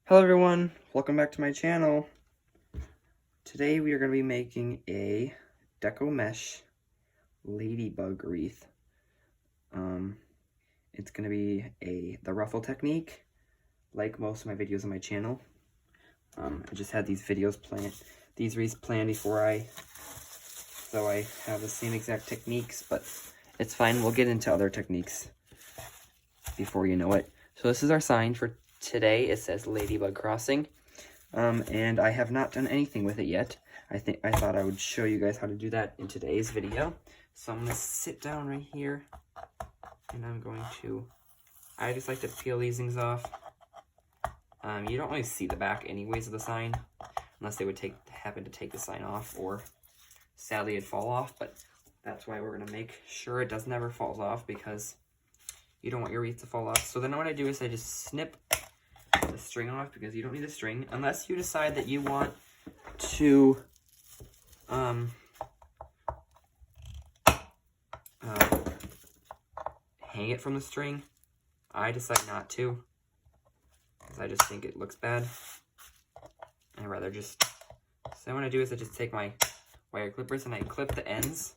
Hello everyone, welcome back to my channel. Today we are going to be making a deco mesh ladybug wreath. It's going to be the ruffle technique, like most of my videos on my channel. I just had these wreaths planned before so I have the same exact techniques, but it's fine. We'll get into other techniques before you know it. So this is our sign for today. It says Ladybug Crossing, and I have not done anything with it yet. I thought I would show you guys how to do that in today's video. So I'm gonna sit down right here, and I just like to peel these things off. You don't really see the back anyways of the sign, unless they would happen to take the sign off, or sadly it'd fall off, but that's why we're gonna make sure it never falls off, because you don't want your wreath to fall off. So then what I do is I just snip the string off, because you don't need the string unless you decide that you want to hang it from the string. I decide not to, because I just think it looks bad. I'd rather just, so what I do is I just take my wire clippers and I clip the ends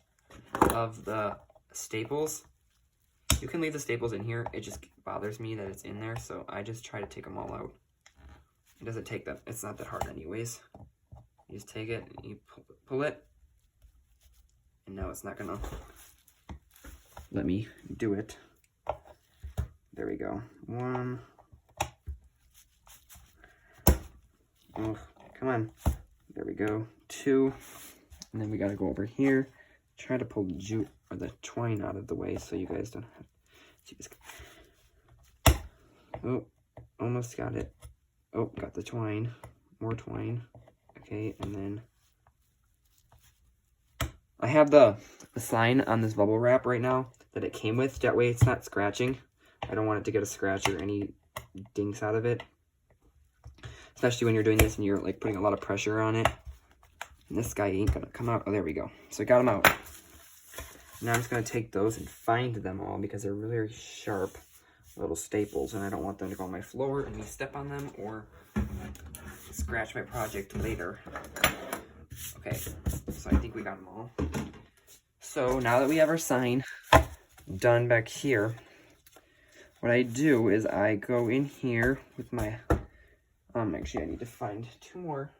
of the staples. You can leave the staples in here. It just bothers me that it's in there, so I just try to take them all out. It doesn't take that, it's not that hard anyways. You just take it, and you pull it, and now it's not gonna let me do it. There we go. One. Oh, come on. There we go. Two. And then we gotta go over here. Try to pull the jute or the twine out of the way so you guys don't have to. Oh, almost got it. Oh, got the twine. More twine. Okay, and then I have the sign on this bubble wrap right now that it came with. That way it's not scratching. I don't want it to get a scratch or any dinks out of it. Especially when you're doing this and you're like putting a lot of pressure on it. And this guy ain't gonna come out. Oh, there we go. So I got him out. Now I'm just gonna take those and find them all, because they're really, really sharp little staples, and I don't want them to go on my floor and me step on them or scratch my project later. Okay, so I think we got them all. So now that we have our sign done back here, what I do is I go in here with my, actually I need to find two more.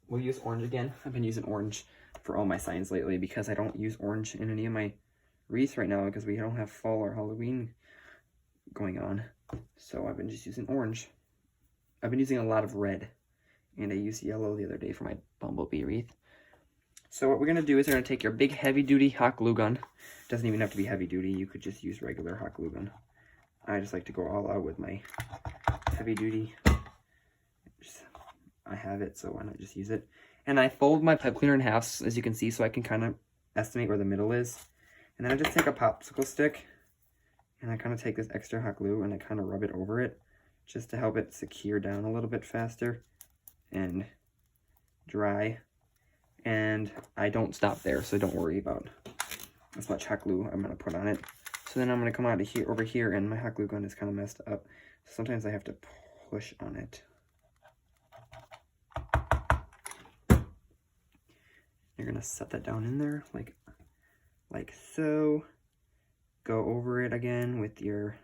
We'll use orange again. I've been using orange for all my signs lately, because I don't use orange in any of my wreaths right now, because we don't have fall or Halloween going on. So I've been just using orange. I've been using a lot of red, and I used yellow the other day for my bumblebee wreath. So what we're gonna do is we're gonna take your big heavy duty hot glue gun. It doesn't even have to be heavy duty. You could just use regular hot glue gun. I just like to go all out with my heavy duty. I have it, so why not just use it? And I fold my pipe cleaner in half, as you can see, so I can kind of estimate where the middle is. And then I just take a popsicle stick, and I kind of take this extra hot glue, and I kind of rub it over it, just to help it secure down a little bit faster and dry. And I don't stop there, so don't worry about as much hot glue I'm going to put on it. So then I'm going to come out of here, over here, and my hot glue gun is kind of messed up. Sometimes I have to push on it. You're gonna set that down in there like so. Go over it again with your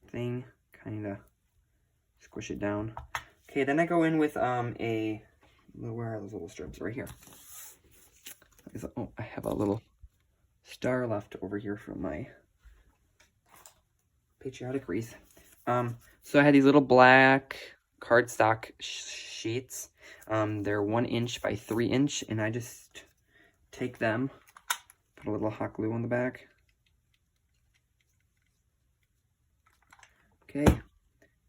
thing, kind of squish it down. Okay, then I go in with where are those little strips? Right here. Oh, I have a little star left over here from my patriotic wreath. So I had these little black cardstock sheets. They're 1 inch by 3 inch, and I just take them, put a little hot glue on the back. Okay,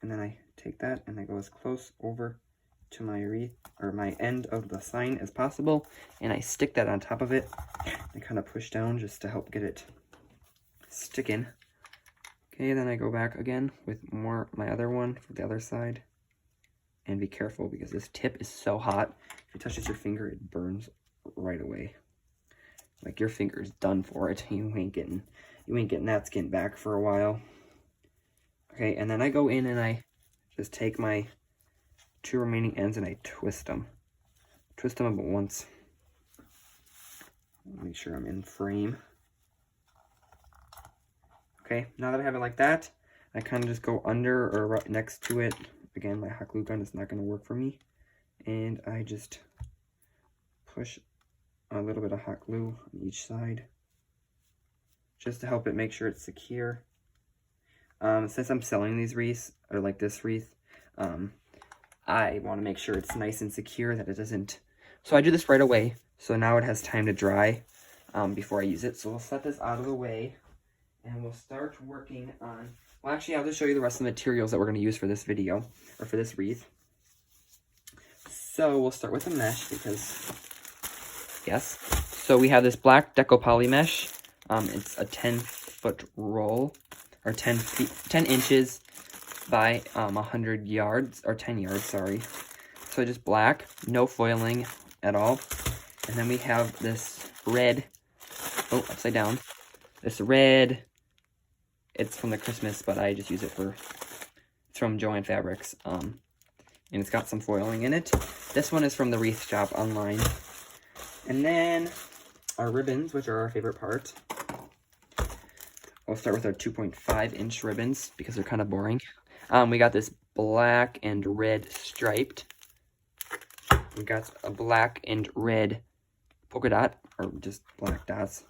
and then I take that and I go as close over to my wreath, or my end of the sign, as possible, and I stick that on top of it and kind of push down just to help get it sticking. Okay, then I go back again with my other one for the other side. And be careful, because this tip is so hot. If it touches your finger, it burns right away. Like, your finger's done for it. You ain't getting that skin back for a while. Okay, and then I go in and I just take my 2 remaining ends and I twist them. Twist them about once. Make sure I'm in frame. Okay, now that I have it like that, I kind of just go under or right next to it. Again, my hot glue gun is not going to work for me. And I just push a little bit of hot glue on each side, just to help it make sure it's secure. Since I'm selling these wreaths, or like this wreath, I want to make sure it's nice and secure, that it doesn't... So I do this right away, so now it has time to dry before I use it. So we'll set this out of the way, and we'll start working on... Well, actually, I'll just show you the rest of the materials that we're going to use for this video, or for this wreath. So we'll start with the mesh, because... Yes. So we have this black deco poly mesh. It's a 10-foot roll, or 10 inches by 100 yards, or 10 yards, sorry. So just black, no foiling at all. And then we have this red, oh, upside down. This red, it's from the Christmas, but I just use it for, it's from Joann Fabrics. And it's got some foiling in it. This one is from the wreath shop online. And then our ribbons, which are our favorite part. We'll start with our 2.5-inch ribbons because they're kind of boring. We got this black and red striped. We got a black and red polka dot, or just black dots.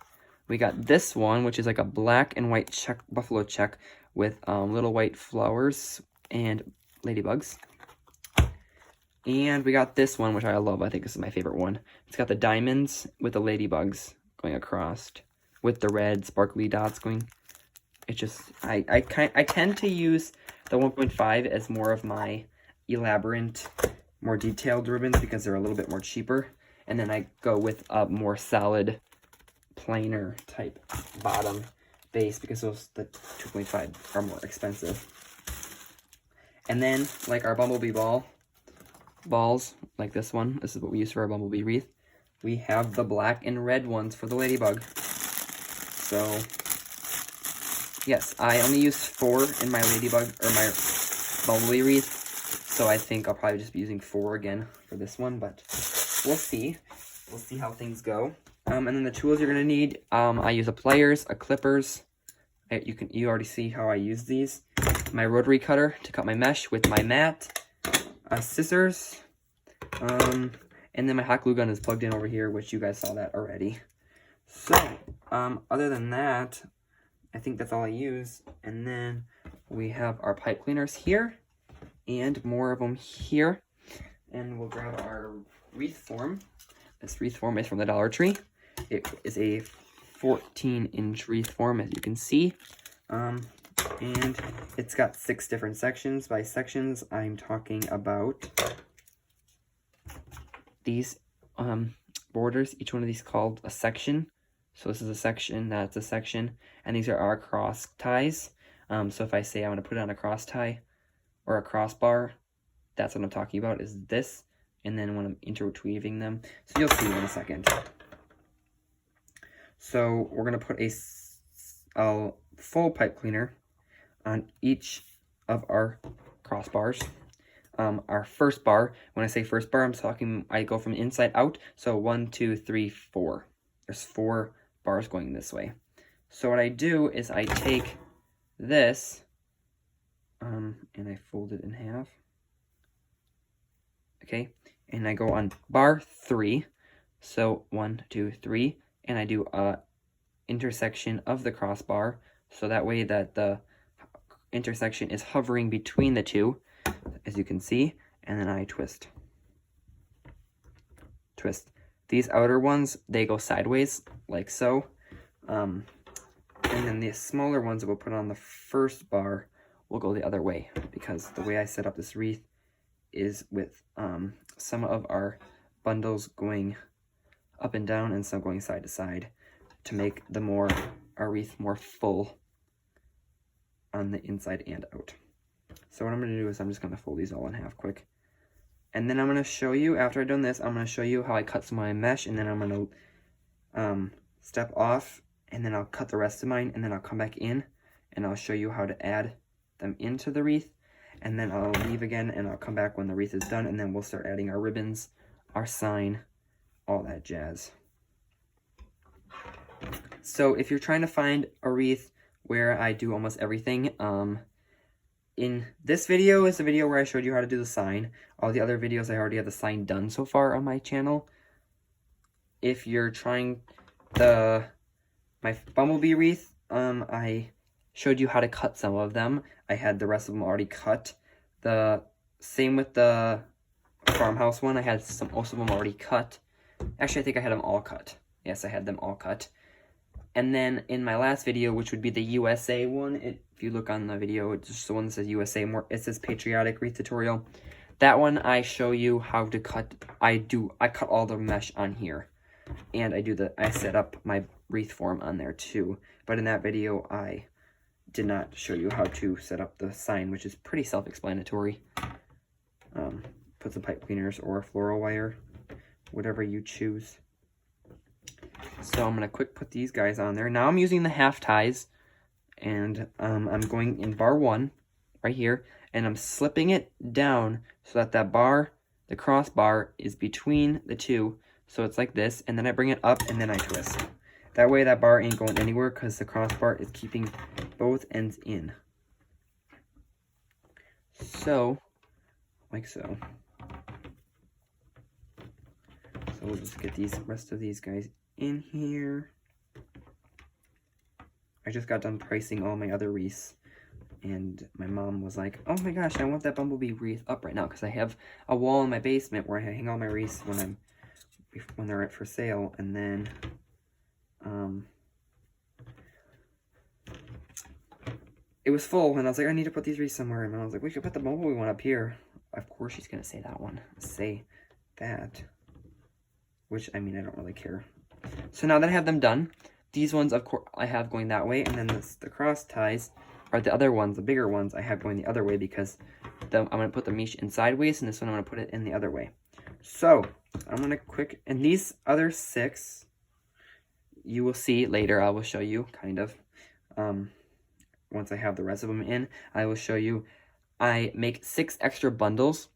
We got this one, which is like a black and white check, buffalo check with little white flowers and ladybugs. And we got this one, which I love. I think this is my favorite one. It's got the diamonds with the ladybugs going across, with the red sparkly dots going. It just, I tend to use the 1.5 as more of my elaborate, more detailed ribbons because they're a little bit more cheaper. And then I go with a more solid, plainer type bottom base because those, the 2.5 are more expensive. And then, like our bumblebee balls, like this one, this is what we use for our bumblebee wreath. We have the black and red ones for the ladybug. So, yes, I only used 4 in my ladybug, or my bumblebee wreath. So I think I'll probably just be using 4 again for this one, but we'll see. We'll see how things go. And then the tools you're gonna need, I use a pliers, a clippers. You already see how I use these. My rotary cutter to cut my mesh with my mat. Scissors, and then my hot glue gun is plugged in over here, which you guys saw that already. So, other than that, I think that's all I use. And then we have our pipe cleaners here, and more of them here. And we'll grab our wreath form. This wreath form is from the Dollar Tree. It is a 14-inch wreath form, as you can see. And it's got 6 different sections. By sections, I'm talking about these borders. Each one of these called a section. So this is a section, that's a section, and these are our cross ties. So if I say I'm going to put it on a cross tie or a crossbar, that's what I'm talking about, is this. And then when I'm interweaving them, so you'll see in a second. So we're going to put a full pipe cleaner on each of our crossbars. Our first bar, when I say first bar, I go from inside out. So 1, 2, 3, 4. There's 4 bars going this way. So what I do is I take this, and I fold it in half. Okay, and I go on bar 3. So 1, 2, 3, and I do a intersection of the crossbar. So that way that the intersection is hovering between the two, as you can see, and then I twist. These outer ones, they go sideways, like so. And then the smaller ones that we'll put on the first bar will go the other way, because the way I set up this wreath is with some of our bundles going up and down and some going side to side to make our wreath more full on the inside and out. So what I'm going to do is I'm just going to fold these all in half quick. And then I'm going to show you, after I've done this, I'm going to show you how I cut some of my mesh, and then I'm going to step off, and then I'll cut the rest of mine, and then I'll come back in, and I'll show you how to add them into the wreath, and then I'll leave again, and I'll come back when the wreath is done, and then we'll start adding our ribbons, our sign, all that jazz. So if you're trying to find a wreath where I do almost everything, in this video is the video where I showed you how to do the sign. All the other videos, I already have the sign done so far on my channel. If you're trying my bumblebee wreath, I showed you how to cut some of them. I had the rest of them already cut. The same with the farmhouse one. I had most of them already cut. Actually, I think I had them all cut. Yes, I had them all cut. And then in my last video, which would be the USA one, if you look on the video, it's just the one that says USA, it says patriotic wreath tutorial. That one I show you how to cut. I cut all the mesh on here, and I set up my wreath form on there too. But in that video, I did not show you how to set up the sign, which is pretty self-explanatory. Put some pipe cleaners or floral wire, whatever you choose. So I'm gonna quick put these guys on there. Now I'm using the half ties, and I'm going in bar 1 right here, and I'm slipping it down so that the crossbar is between the two. So it's like this, and then I bring it up, and then I twist. That way that bar ain't going anywhere because the crossbar is keeping both ends in. So, like so. So we'll just get these rest of these guys in here. I just got done pricing all my other wreaths, and my mom was like, oh my gosh, I want that bumblebee wreath up right now, because I have a wall in my basement where I hang all my wreaths when they're up for sale. And then it was full, and I was like, I need to put these wreaths somewhere, and I was like, we could put the bumblebee one up here. Of course she's gonna say that one. Say that. Which, I mean, I don't really care. So now that I have them done, these ones, of course, I have going that way, and then the cross ties are the other ones, the bigger ones, I have going the other way, because I'm going to put the mesh in sideways, and this one I'm going to put it in the other way. So, I'm going to and these other 6, you will see later. I will show you, kind of, once I have the rest of them in, I will show you. I make 6 extra bundles,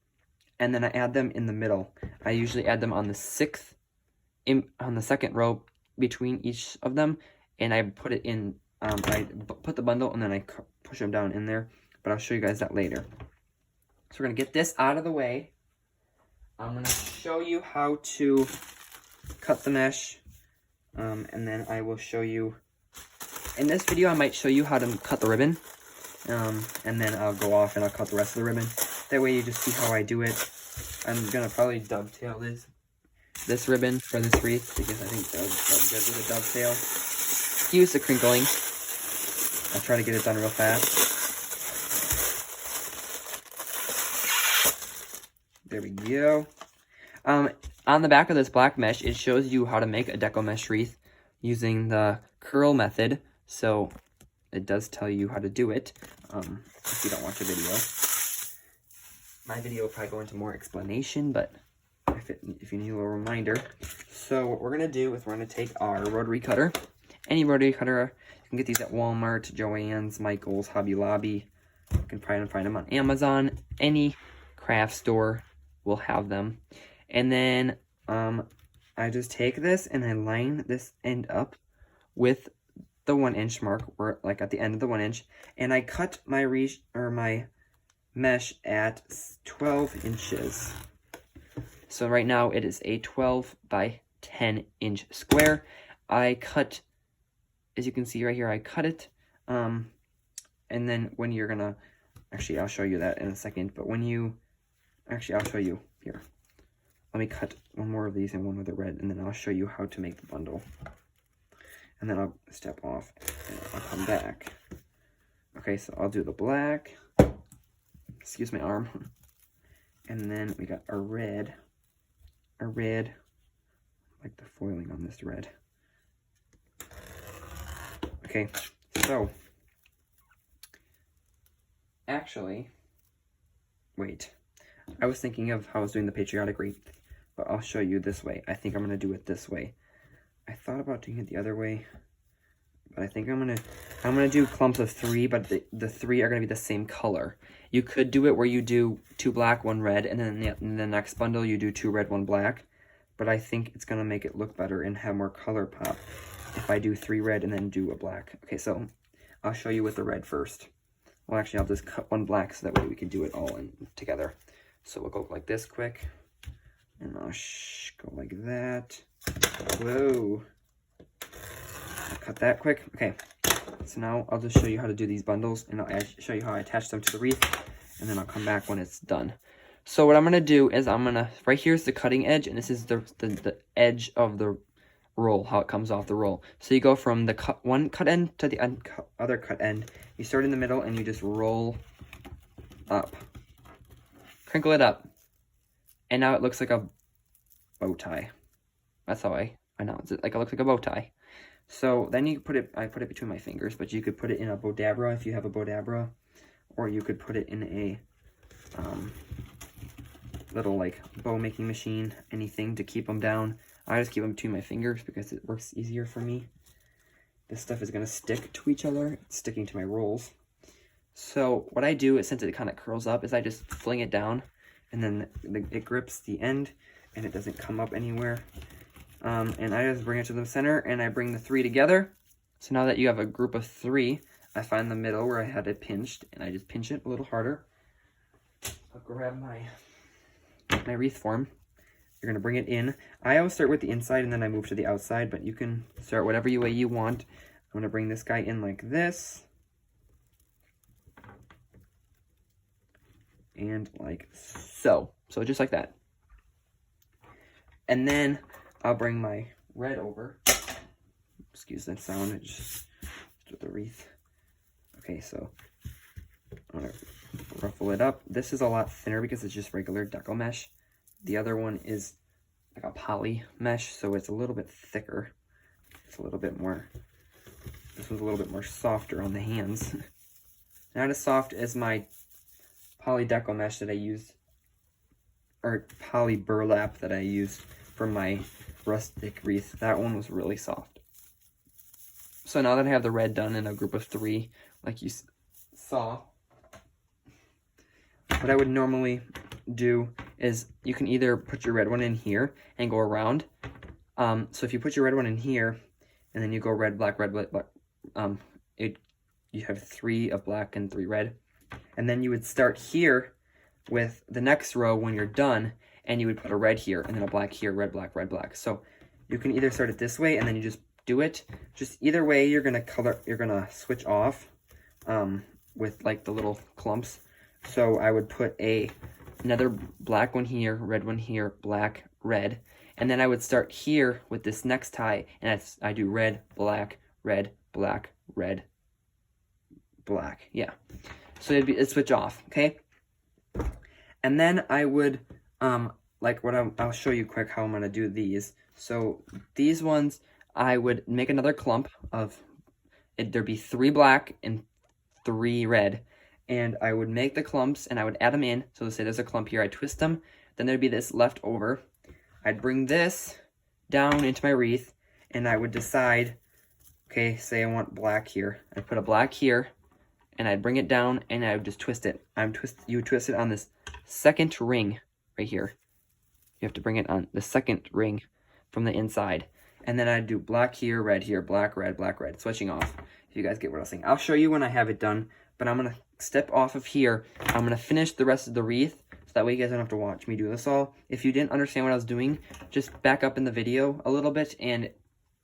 and then I add them in the middle. I usually add them on the 6th, on the second row between each of them, and I put it in, I put the bundle, and then I push them down in there, but I'll show you guys that later. So we're going to get this out of the way. I'm going to show you how to cut the mesh, and then I will show you, in this video I might show you how to cut the ribbon, and then I'll go off and I'll cut the rest of the ribbon. That way you just see how I do it. I'm going to probably dovetail this ribbon for this wreath, because I think that would look good with a dovetail. Use the crinkling. I'll try to get it done real fast. There we go. On the back of this black mesh, it shows you how to make a deco mesh wreath using the curl method. So it does tell you how to do it, if you don't watch a video. My video will probably go into more explanation, but if you need a little reminder. So what we're going to do is we're going to take our rotary cutter. Any rotary cutter. You can get these at Walmart, Joann's, Michael's, Hobby Lobby. You can find them on Amazon. Any craft store will have them. And then I just take this and I line this end up with the 1-inch mark, or like at the end of the 1 inch, and I cut my my mesh at 12 inches. So right now it is a 12 by 10 inch square. I cut, as you can see right here, I cut it. And then when you're gonna, actually I'll show you that in a second, but when you, actually I'll show you here. Let me cut one more of these and one with the red, and then I'll show you how to make the bundle. And then I'll step off and I'll come back. Okay, so I'll do the black. Excuse my arm. And then we got a red, like the foiling on this red. Okay, so, actually, wait. I was thinking of how I was doing the patriotic wreath, but I'll show you this way. I think I'm going to do it this way. I thought about doing it the other way, but I think I'm gonna do clumps of 3, but the 3 are gonna be the same color. You could do it where you do 2 black, 1 red, and then in the next bundle you do 2 red, 1 black. But I think it's gonna make it look better and have more color pop if I do 3 red and then do a black. Okay, so I'll show you with the red first. Well, actually, I'll just cut 1 black so that way we can do it all in together. So we'll go like this quick, and I'll go like that. Whoa. I'll cut that quick. Okay, so now I'll just show you how to do these bundles, and I'll show you how I attach them to the wreath, and then I'll come back when it's done. So what I'm going to do is right here's the cutting edge, and this is the edge of the roll, how it comes off the roll. So you go from the one cut end to the other cut end. You start in the middle, and you just roll up. Crinkle it up. And now it looks like a bow tie. That's how I announce it. Like it looks like a bow tie. So then you put it, I put it between my fingers, but you could put it in a bodabra if you have a bodabra, or you could put it in a little like bow making machine, anything to keep them down. I just keep them between my fingers because it works easier for me. This stuff is going to stick to each other. It's sticking to my rolls. So what I do is, since it kind of curls up, is I just fling it down, and then it grips the end, and it doesn't come up anywhere. And I just bring it to the center, and I bring the 3 together. So now that you have a group of 3, I find the middle where I had it pinched, and I just pinch it a little harder. I'll grab my wreath form. You're going to bring it in. I always start with the inside, and then I move to the outside, but you can start whatever way you want. I'm going to bring this guy in like this. And like so. So just like that. And then I'll bring my red over. Excuse that sound. It's just with the wreath. Okay, so I'm going to ruffle it up. This is a lot thinner because it's just regular deco mesh. The other one is like a poly mesh, so it's a little bit thicker. It's a little bit more, this one's a little bit more softer on the hands. Not as soft as my poly deco mesh that I used, or poly burlap that I used for my rustic wreath. That one was really soft. So now that I have the red done in a group of 3, like you saw, what I would normally do is you can either put your red one in here and go around. So if you put your red one in here, and then you go red, black, red, black, you have 3 of black and 3 red. And then you would start here with the next row when you're done, and you would put a red here, and then a black here, red, black, red, black. So you can either start it this way, and then you just do it. Just either way, you're gonna switch off with like the little clumps. So I would put another black one here, red one here, black, red. And then I would start here with this next tie, and I do red, black, red, black, red, black. Yeah. So it'd switch off, okay? And then I would, like what I'll show you quick how I'm going to do these. So these ones, I would make another clump of, there'd be 3 black and 3 red. And I would make the clumps, and I would add them in. So let's say there's a clump here, I twist them. Then there'd be this left over. I'd bring this down into my wreath, and I would decide, okay, say I want black here. I'd put a black here, and I'd bring it down, and I would just twist it. You would twist it on this second ring right here. You have to bring it on the second ring from the inside. And then I'd do black here, red here, black, red, switching off. If you guys get what I was saying. I'll show you when I have it done, but I'm going to step off of here. I'm going to finish the rest of the wreath, so that way you guys don't have to watch me do this all. If you didn't understand what I was doing, just back up in the video a little bit and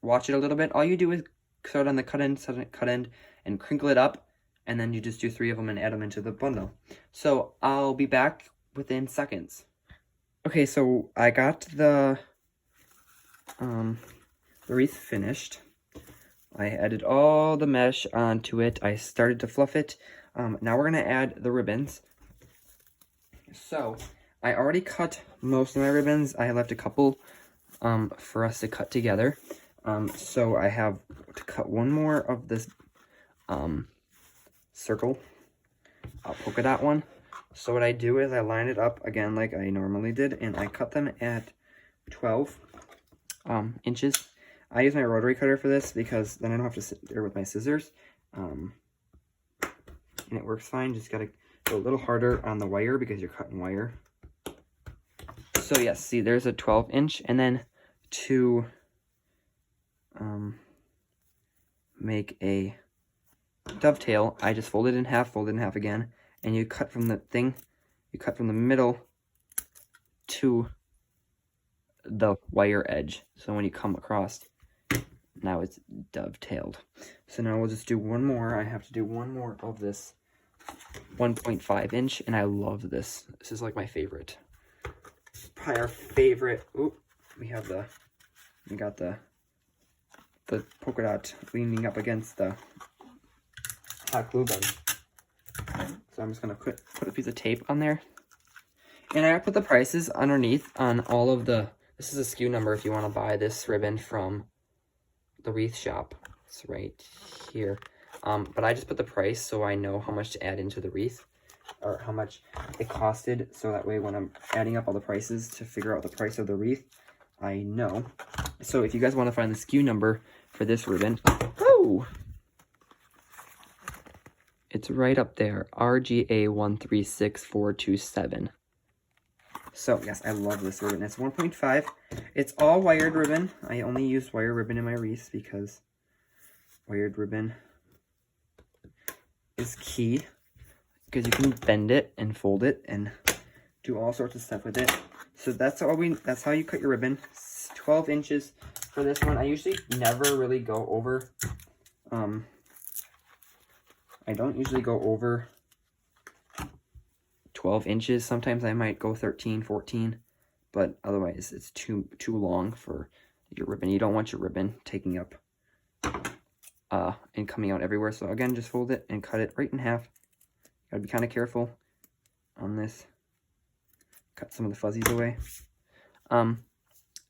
watch it a little bit. All you do is start on the cut end, and crinkle it up, and then you just do 3 of them and add them into the bundle. So I'll be back within seconds. Okay, so I got the wreath finished. I added all the mesh onto it. I started to fluff it. Now we're going to add the ribbons. So I already cut most of my ribbons. I left a couple for us to cut together. So I have to cut one more of this circle, polka dot one. So what I do is I line it up again like I normally did, and I cut them at 12 inches. I use my rotary cutter for this because then I don't have to sit there with my scissors. And it works fine. Just gotta go a little harder on the wire because you're cutting wire. So yes, see, there's a 12-inch, and then to make a dovetail, I just fold it in half again, and you cut from the thing, you cut from the middle to the wire edge. So when you come across, now it's dovetailed. So now we'll just do one more. I have to do one more of this 1.5-inch, and I love this. This is like my favorite. Probably our favorite. Oop, we got the polka dot leaning up against the hot glue gun. So I'm just gonna put a piece of tape on there, and I put the prices underneath on all of the. This is a SKU number if you want to buy this ribbon from the wreath shop. It's right here. But I just put the price so I know how much to add into the wreath, or how much it costed, so that way when I'm adding up all the prices to figure out the price of the wreath, I know. So if you guys want to find the SKU number for this ribbon, oh, it's right up there, RGA136427. So yes, I love this ribbon. It's 1.5. It's all wired ribbon. I only use wire ribbon in my wreaths because wired ribbon is key, because you can bend it and fold it and do all sorts of stuff with it. So that's how you cut your ribbon. 12 inches for this one. I usually never really go over, I don't usually go over 12 inches. Sometimes I might go 13, 14, but otherwise it's too long for your ribbon. You don't want your ribbon taking up and coming out everywhere. So again, just fold it and cut it right in half. Gotta be kind of careful on this. Cut some of the fuzzies away.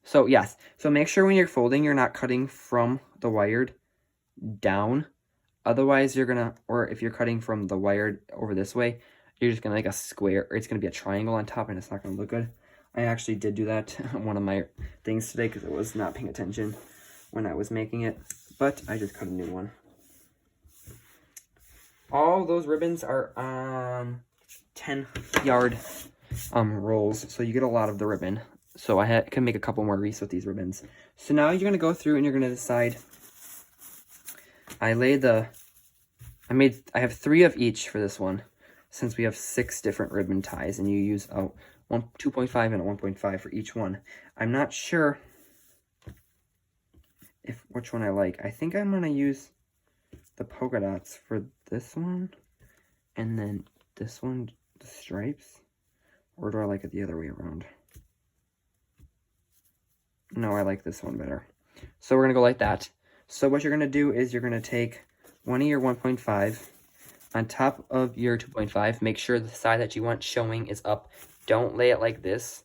So yes, so make sure when you're folding, you're not cutting from the wired down. Otherwise, you're gonna, or if you're cutting from the wired over this way, you're just gonna make a square, or it's gonna be a triangle on top, and it's not gonna look good. I actually did do that on one of my things today because I was not paying attention when I was making it, but I just cut a new one. All those ribbons are on 10-yard rolls, so you get a lot of the ribbon. So I can make a couple more wreaths with these ribbons. So now you're gonna go through and you're gonna decide. I have 3 of each for this one, since we have 6 different ribbon ties, and you use a 2.5 and a 1.5 for each one. I'm not sure which one I like. I think I'm gonna use the polka dots for this one, and then this one, the stripes, or do I like it the other way around? No, I like this one better. So we're gonna go like that. So what you're gonna do is you're gonna take one of your 1.5 on top of your 2.5. Make sure the side that you want showing is up. Don't lay it like this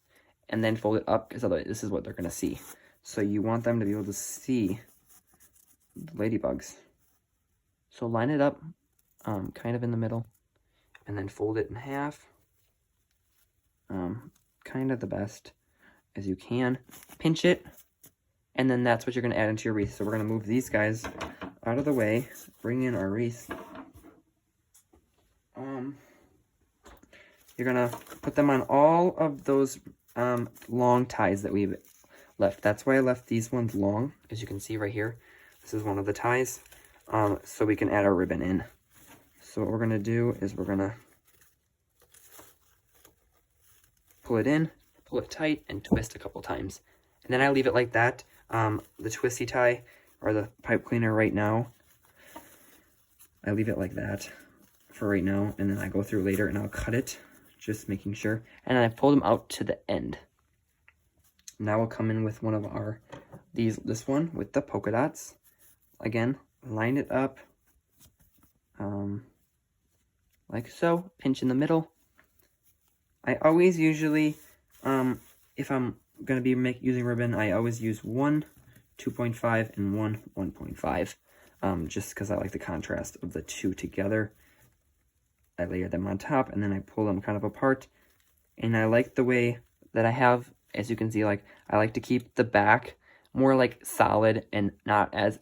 and then fold it up, because otherwise this is what they're gonna see. So you want them to be able to see the ladybugs. So line it up kind of in the middle, and then fold it in half, kind of the best as you can. Pinch it, and then that's what you're going to add into your wreath. So we're going to move these guys out of the way, bring in our wreath. You're going to put them on all of those long ties that we've left. That's why I left these ones long, as you can see right here. This is one of the ties, so we can add our ribbon in. So what we're going to do is we're going to pull it in, pull it tight, and twist a couple times. And then I leave it like that. The twisty tie, or the pipe cleaner right now, I leave it like that for right now, and then I go through later and I'll cut it, just making sure. And I pull them out to the end. Now we'll come in with one of our, this one with the polka dots. Again, line it up like so, pinch in the middle. I always usually, if I'm going to be using ribbon, I always use one 2.5 and one 1.5, just because I like the contrast of the two together. I layer them on top, and then I pull them kind of apart, and I like the way that I have, as you can see, like, I like to keep the back more like solid and not as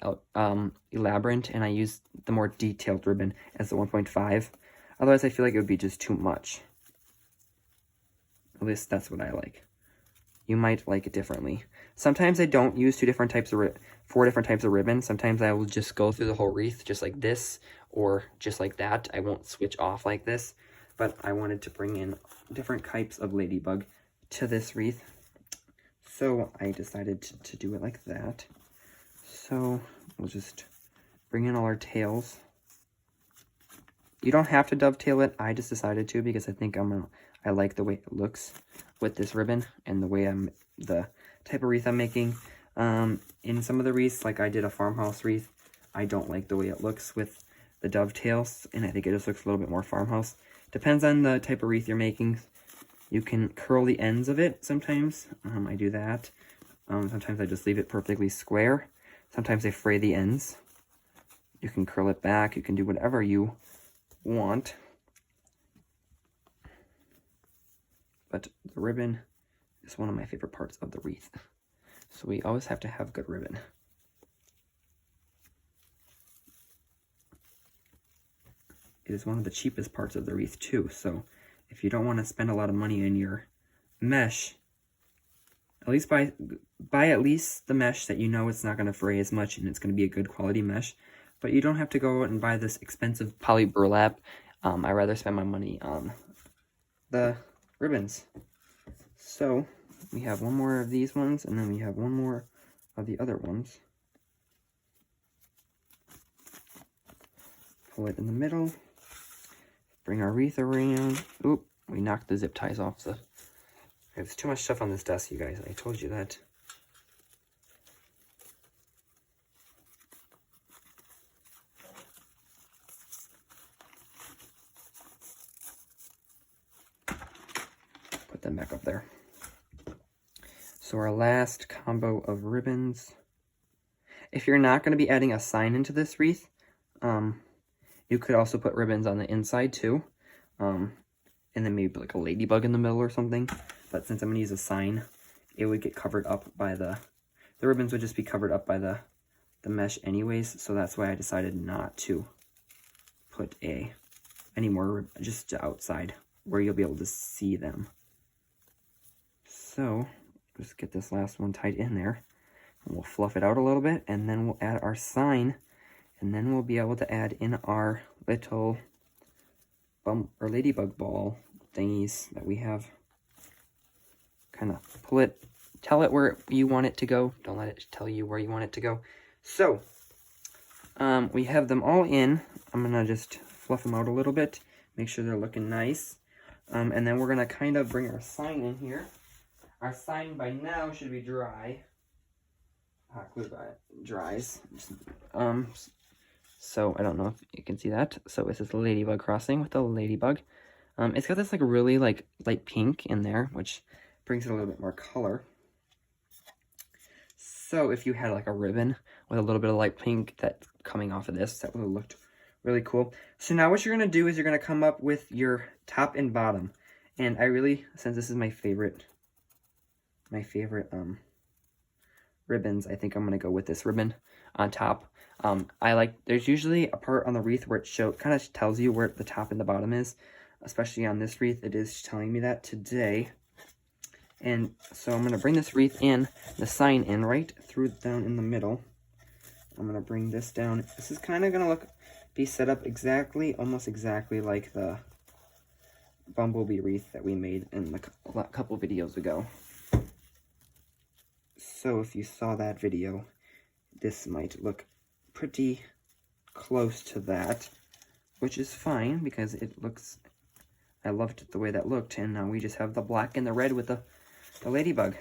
elaborate, and I use the more detailed ribbon as the 1.5. Otherwise, I feel like it would be just too much. At least that's what I like. You might like it differently. Sometimes I don't use 4 different types of ribbon. Sometimes I will just go through the whole wreath just like this or just like that. I won't switch off like this, but I wanted to bring in different types of ladybug to this wreath. So I decided to do it like that. So we'll just bring in all our tails. You don't have to dovetail it. I just decided to because I think I like the way it looks with this ribbon and the way the type of wreath I'm making. In some of the wreaths, like I did a farmhouse wreath, I don't like the way it looks with the dovetails, and I think it just looks a little bit more farmhouse. Depends on the type of wreath you're making. You can curl the ends of it sometimes. I do that. Sometimes I just leave it perfectly square. Sometimes I fray the ends. You can curl it back. You can do whatever you want. But the ribbon is one of my favorite parts of the wreath. So we always have to have good ribbon. It is one of the cheapest parts of the wreath too. So if you don't want to spend a lot of money in your mesh, at least buy at least the mesh that you know it's not going to fray as much and it's going to be a good quality mesh. But you don't have to go out and buy this expensive poly burlap. I'd rather spend my money on the ribbons. So we have one more of these ones, and then we have one more of the other ones. Pull it in the middle. Bring our wreath around. Oop, we knocked the zip ties off. There's too much stuff on this desk, you guys. I told you that. Put them back up there. So our last combo of ribbons. If you're not going to be adding a sign into this wreath, you could also put ribbons on the inside too. And then maybe like a ladybug in the middle or something. But since I'm going to use a sign, it would get covered up by the ribbons would just be covered up by the mesh anyways. So that's why I decided not to put any more, just outside where you'll be able to see them. So just get this last one tied in there, and we'll fluff it out a little bit, and then we'll add our sign, and then we'll be able to add in our little or ladybug ball thingies that we have. Kind of pull it, tell it where you want it to go. Don't let it tell you where you want it to go. So we have them all in. I'm gonna just fluff them out a little bit, make sure they're looking nice, and then we're gonna kind of bring our sign in here. Our sign by now should be dry. Hot glue dries. So I don't know if you can see that. So this is the ladybug crossing with the ladybug. It's got this like really like light pink in there, which brings it a little bit more color. So if you had like a ribbon with a little bit of light pink that's coming off of this, that would have looked really cool. So now what you're gonna do is you're gonna come up with your top and bottom. And I really, since this is my favorite ribbons, I think I'm gonna go with this ribbon on top. There's usually a part on the wreath where it kind of tells you where the top and the bottom is, especially on this wreath. It is telling me that today. And so I'm gonna bring this wreath in, the sign in right through down in the middle. I'm gonna bring this down. This is kind of gonna be set up almost exactly like the bumblebee wreath that we made in a couple videos ago. So if you saw that video, this might look pretty close to that, which is fine because I loved the way that looked, and now we just have the black and the red with the ladybug.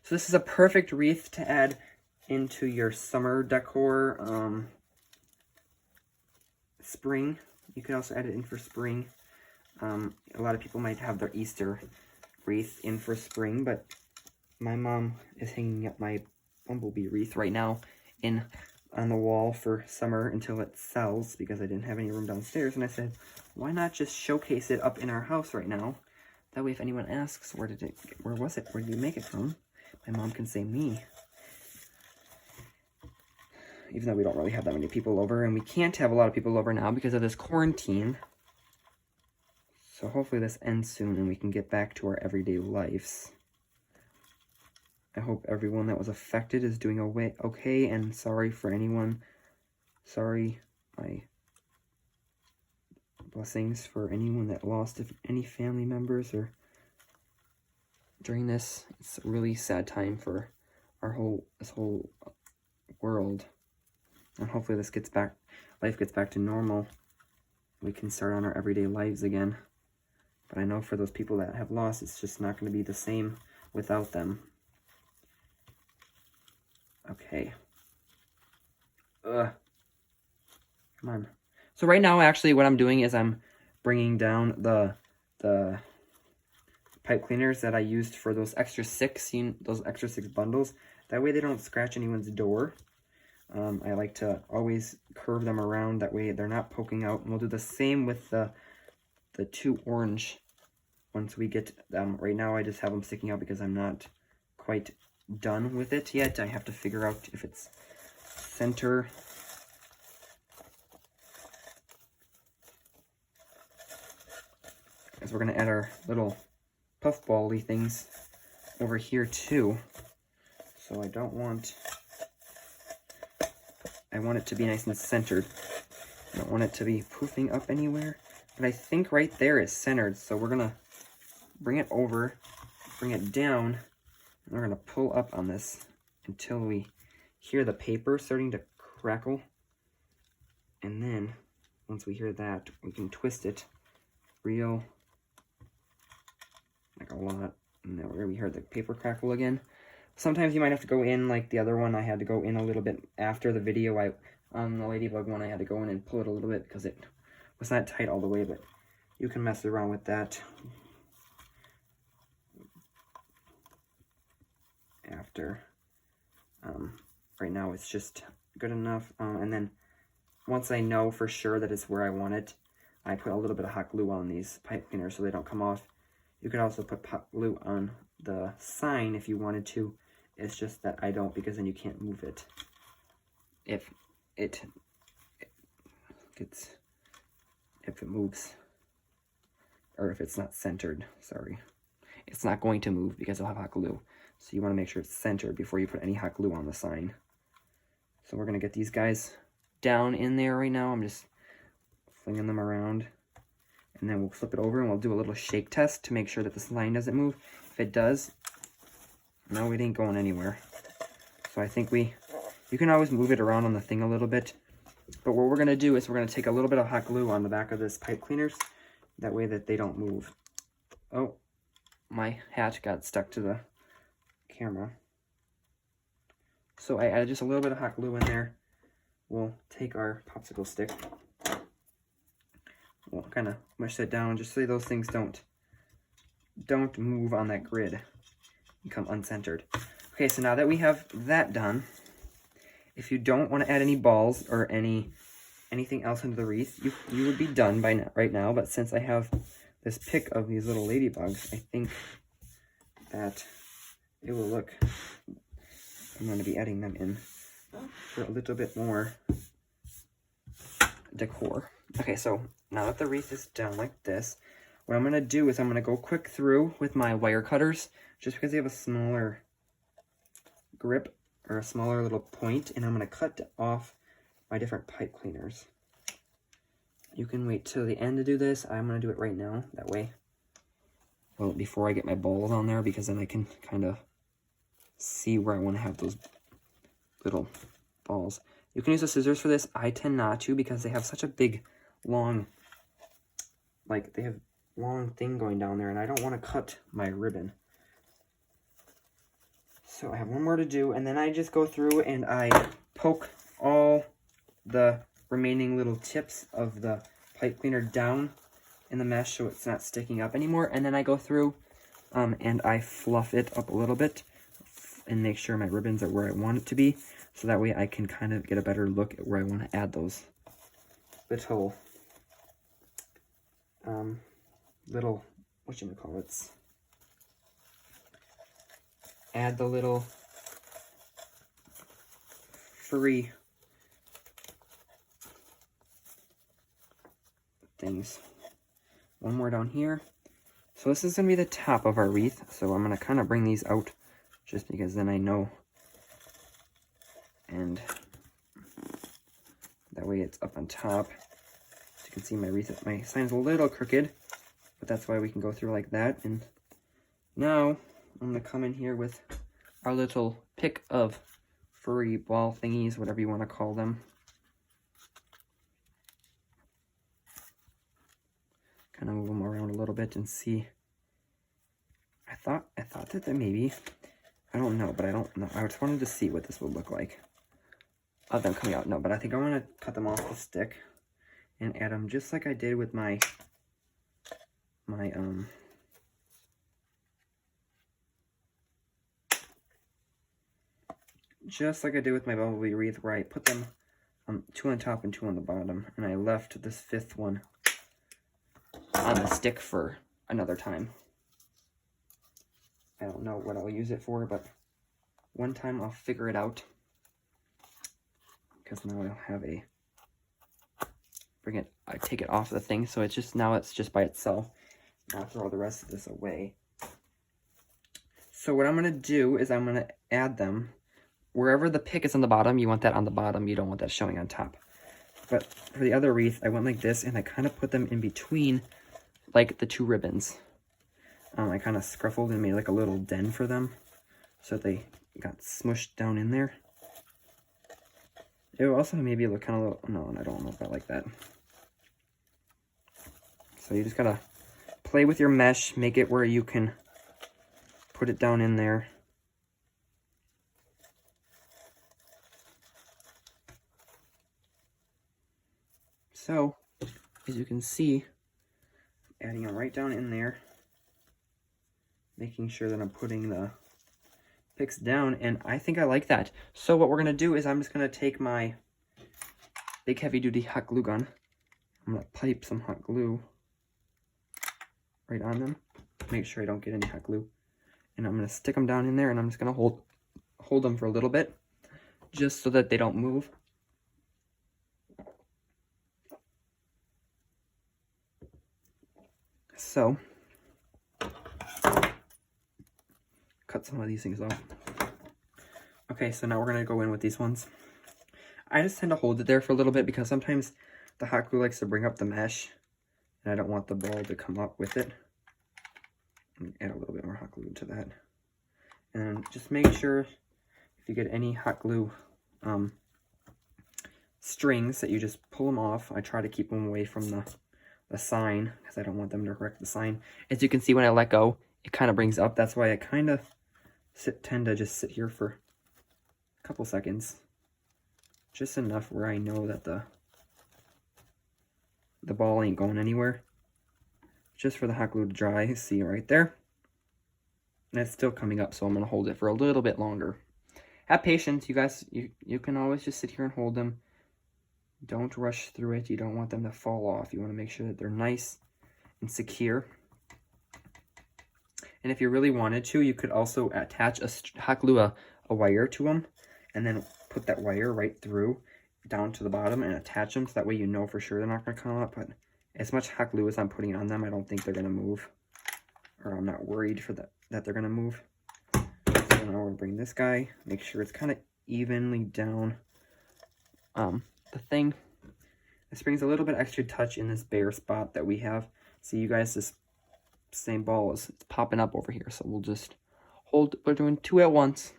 So this is a perfect wreath to add into your summer decor, spring. You could also add it in for spring. A lot of people might have their Easter wreath in for spring, but my mom is hanging up my bumblebee wreath right now on the wall for summer until it sells, because I didn't have any room downstairs. And I said, why not just showcase it up in our house right now? That way, if anyone asks, where was it? Where did you make it from? my mom can say me. Even though we don't really have that many people over, and we can't have a lot of people over now because of this quarantine. So hopefully this ends soon and we can get back to our everyday lives. I hope everyone that was affected is doing okay, and sorry for anyone. Sorry, my blessings for anyone that lost any family members or during this. It's a really sad time for this whole world. And hopefully life gets back to normal. We can start on our everyday lives again. But I know for those people that have lost, it's just not going to be the same without them. Okay. Come on. So right now, actually, what I'm doing is I'm bringing down the pipe cleaners that I used for those extra 6 bundles. That way they don't scratch anyone's door. I like to always curve them around. That way they're not poking out. And we'll do the same with the 2 orange once we get them. Right now I just have them sticking out because I'm not quite done with it yet. I have to figure out if it's center. As we're going to add our little puffball-y things over here too. So I want it to be nice and centered. I don't want it to be poofing up anywhere. But I think right there is centered. So we're going to bring it over, bring it down, and we're going to pull up on this until we hear the paper starting to crackle. And then, once we hear that, we can twist it real, like a lot. And then we heard the paper crackle again. Sometimes you might have to go in, like the other one, I had to go in a little bit after the video. On the Ladybug one, I had to go in and pull it a little bit because it was not tight all the way, but you can mess around with that after. Right now it's just good enough. And then once I know for sure that it's where I want it, I put a little bit of hot glue on these pipe cleaners so they don't come off. You could also put hot glue on the sign if you wanted to. It's just that I don't, because then you can't move it if it moves, or if it's not centered. Sorry, it's not going to move because it'll have hot glue. So you want to make sure it's centered before you put any hot glue on the sign. So we're going to get these guys down in there right now. I'm just flinging them around. And then we'll flip it over and we'll do a little shake test to make sure that this line doesn't move. If it does, no, it ain't going anywhere. So I think you can always move it around on the thing a little bit. But what we're going to do is we're going to take a little bit of hot glue on the back of this pipe cleaners. That way that they don't move. Oh, my hat got stuck to the camera. So I added just a little bit of hot glue in there. We'll take our popsicle stick. We'll kind of mush that down just so those things don't move on that grid and become uncentered. Okay, so now that we have that done, if you don't want to add any balls or anything else into the wreath, you would be done by now, right now. But since I have this pick of these little ladybugs, I think that it will look. I'm going to be adding them in for a little bit more decor. Okay, so now that the wreath is done like this, what I'm going to do is I'm going to go quick through with my wire cutters, just because they have a smaller grip or a smaller little point, and I'm going to cut off my different pipe cleaners. You can wait till the end to do this. I'm going to do it right now, that way. Well, before I get my balls on there, because then I can kind of see where I want to have those little balls. You can use the scissors for this. I tend not to because they have such a big, long, like they have long thing going down there, and I don't want to cut my ribbon. So I have one more to do, and then I just go through and I poke all the remaining little tips of the pipe cleaner down in the mesh so it's not sticking up anymore, and then I go through and I fluff it up a little bit and make sure my ribbons are where I want it to be, so that way I can kind of get a better look at where I want to add those little whatchamacallits, add the little furry things. One more down here. So this is going to be the top of our wreath. So I'm going to kind of bring these out just because then I know. And that way it's up on top. As you can see, my sign's a little crooked, but that's why we can go through like that. And now I'm going to come in here with our little pick of furry ball thingies, whatever you want to call them. Kind of move them around a little bit and see. I thought that maybe, I don't know, but I don't know. I just wanted to see what this would look like of them coming out. No, but I think I'm going to cut them off the stick and add them just like I did with my just like I did with my bumblebee wreath, where I put them 2 on top and 2 on the bottom, and I left this 5th one on the stick for another time. I don't know what I'll use it for, but one time I'll figure it out, because now I'll have I take it off the thing, so it's just by itself. I'll throw the rest of this away. So what I'm going to do is I'm going to add them wherever the pick is on the bottom. You want that on the bottom, you don't want that showing on top. But for the other wreath, I went like this, and I kind of put them in between like the 2 ribbons. I kind of scruffled and made like a little den for them so they got smushed down in there. It will also maybe look kind of no, I don't know if I like that. So you just gotta play with your mesh, make it where you can put it down in there. So, as you can see, adding it right down in there, making sure that I'm putting the picks down, and I think I like that. So what we're going to do is I'm just going to take my big heavy-duty hot glue gun. I'm going to pipe some hot glue right on them, make sure I don't get any hot glue, and I'm going to stick them down in there, and I'm just going to hold them for a little bit, just so that they don't move. So, cut some of these things off. Okay, so now we're going to go in with these ones. I just tend to hold it there for a little bit because sometimes the hot glue likes to bring up the mesh, and I don't want the ball to come up with it. Add a little bit more hot glue to that. And just make sure if you get any hot glue strings that you just pull them off. I try to keep them away from the sign because I don't want them to wreck the sign. As you can see, when I let go, it kind of brings up. That's why I kind of tend to just sit here for a couple seconds. Just enough where I know that the ball ain't going anywhere. Just for the hot glue to dry. See right there? And it's still coming up, so I'm going to hold it for a little bit longer. Have patience, you guys. You can always just sit here and hold them. Don't rush through it. You don't want them to fall off. You want to make sure that they're nice and secure. And if you really wanted to, you could also attach hot glue a wire to them, and then put that wire right through down to the bottom and attach them, so that way you know for sure they're not going to come up. But as much hot glue as I'm putting on them, I don't think they're going to move, or I'm not worried for that they're going to move. So now we're going to bring this guy, make sure it's kind of evenly down the thing. This brings a little bit extra touch in this bare spot that we have. See, you guys, this same ball is popping up over here, so we'll just hold. We're doing 2 at once.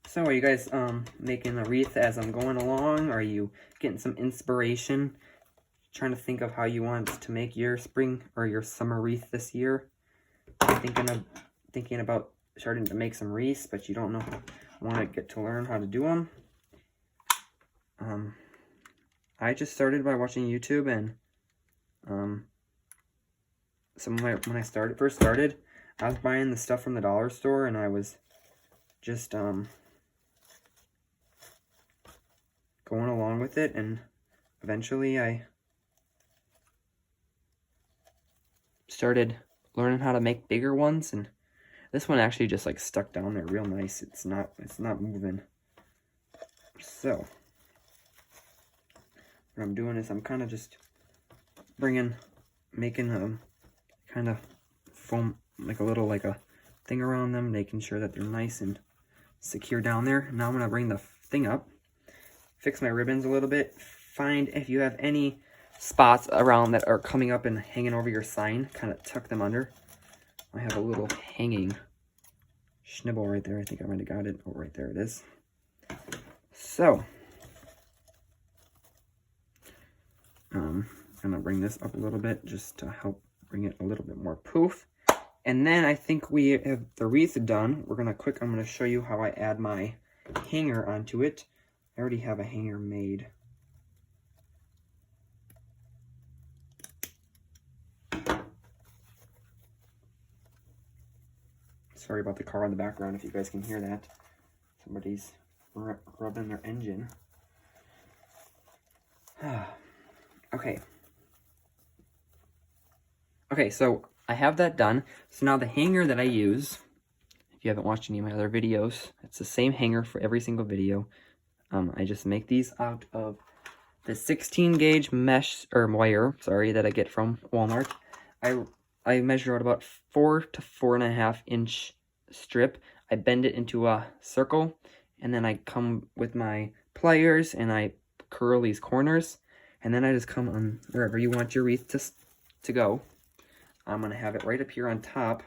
So are you guys making a wreath as I'm going along? Are you getting some inspiration, trying to think of how you want to make your spring or your summer wreath this year? Thinking about starting to make some wreaths, but you don't know, want to get to learn how to do them. I just started by watching YouTube, and when I first started, I was buying the stuff from the dollar store, and I was just going along with it, and eventually I started learning how to make bigger ones, and this one actually just like stuck down there real nice. It's not moving. So what I'm doing is I'm kind of just making a kind of foam, like a little, like a thing around them, making sure that they're nice and secure down there. Now I'm gonna bring the thing up, fix my ribbons a little bit, find if you have any spots around that are coming up and hanging over your sign, kind of tuck them under. I have a little hanging schnibble right there. I think I might have got it. Oh, right there it is. So I'm gonna bring this up a little bit just to help bring it a little bit more poof. And then I think we have the wreath done. I'm gonna show you how I add my hanger onto it. I already have a hanger made. Sorry about the car in the background if you guys can hear that. Somebody's rubbing their engine. Okay. Okay, so I have that done. So now the hanger that I use, if you haven't watched any of my other videos, it's the same hanger for every single video. I just make these out of the 16 gauge mesh or wire, sorry, that I get from Walmart. I measure out about 4 to 4.5 inch strip. I bend it into a circle, and then I come with my pliers and I curl these corners, and then I just come on wherever you want your wreath to go. I'm gonna have it right up here on top,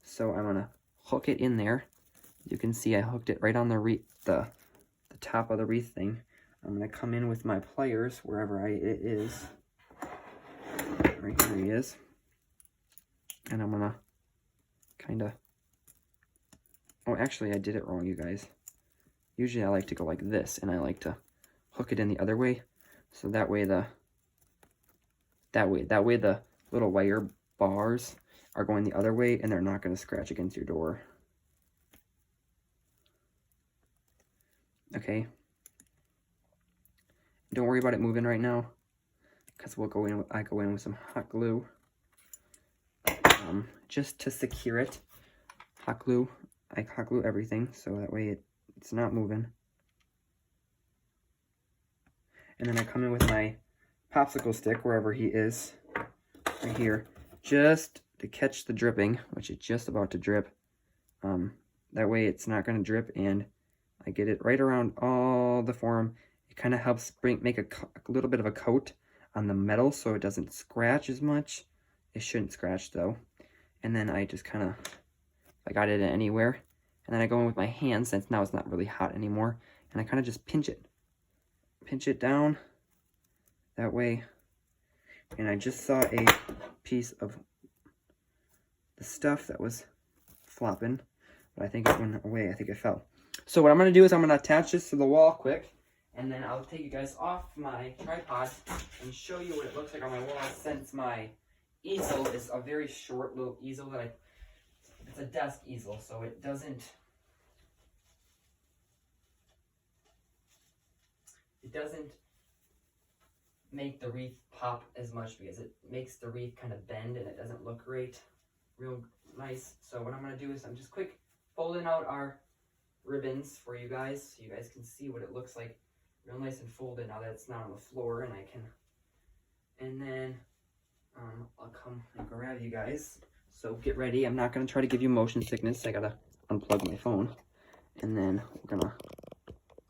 so I'm gonna hook it in there. You can see I hooked it right on the top of the wreath thing. I'm gonna come in with my pliers wherever it is. Right here he is. And I'm gonna kind of, oh, actually I did it wrong, you guys. Usually I like to go like this, and I like to hook it in the other way, so that way the little wire bars are going the other way, and they're not going to scratch against your door. Okay. Don't worry about it moving right now, because I go in with some hot glue. Just to secure it. Hot glue. I hot glue everything, so that way it's not moving. And then I come in with my popsicle stick, wherever he is, right here, just to catch the dripping, which is just about to drip. That way it's not going to drip, and I get it right around all the form. It kind of helps make a little bit of a coat on the metal so it doesn't scratch as much. It shouldn't scratch though. And then I just kind of, I got it anywhere, and then I go in with my hand, since now it's not really hot anymore, and I kind of just pinch it down that way. And I just saw a piece of the stuff that was flopping, but I think it went away. I think it fell. So what I'm going to do is I'm going to attach this to the wall quick, and then I'll take you guys off my tripod and show you what it looks like on my wall, since my easel is a very short little easel that it's a desk easel, so it doesn't make the wreath pop as much, because it makes the wreath kind of bend and it doesn't look real nice. So what I'm going to do is I'm just quick folding out our ribbons for you guys, so you guys can see what it looks like real nice and folded now that it's not on the floor, and then I'll come and grab you guys. So get ready. I'm not going to try to give you motion sickness. I got to unplug my phone, and then we're going to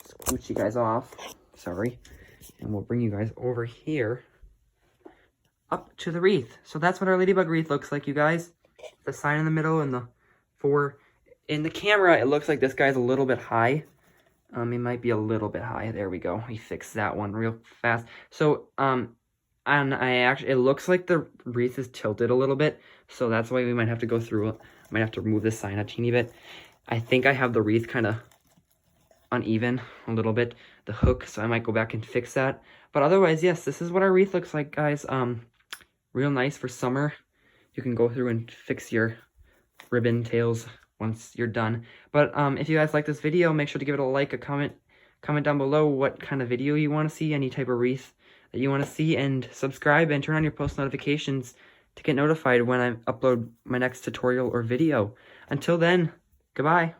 scooch you guys off. Sorry. And we'll bring you guys over here up to the wreath. So that's what our Ladybug wreath looks like, you guys. The sign in the middle and the 4. In the camera, it looks like this guy's a little bit high. He might be a little bit high. There we go. We fixed that one real fast. So, and it looks like the wreath is tilted a little bit. So that's why we might have to go through. I might have to remove this sign a teeny bit. I think I have the wreath kind of uneven a little bit, the hook, so I might go back and fix that. But otherwise, yes, this is what our wreath looks like, guys. Real nice for summer. You can go through and fix your ribbon tails once you're done. But if you guys like this video, make sure to give it a like, a comment down below what kind of video you want to see, any type of wreath that you want to see, and subscribe and turn on your post notifications to get notified when I upload my next tutorial or video. Until then, goodbye.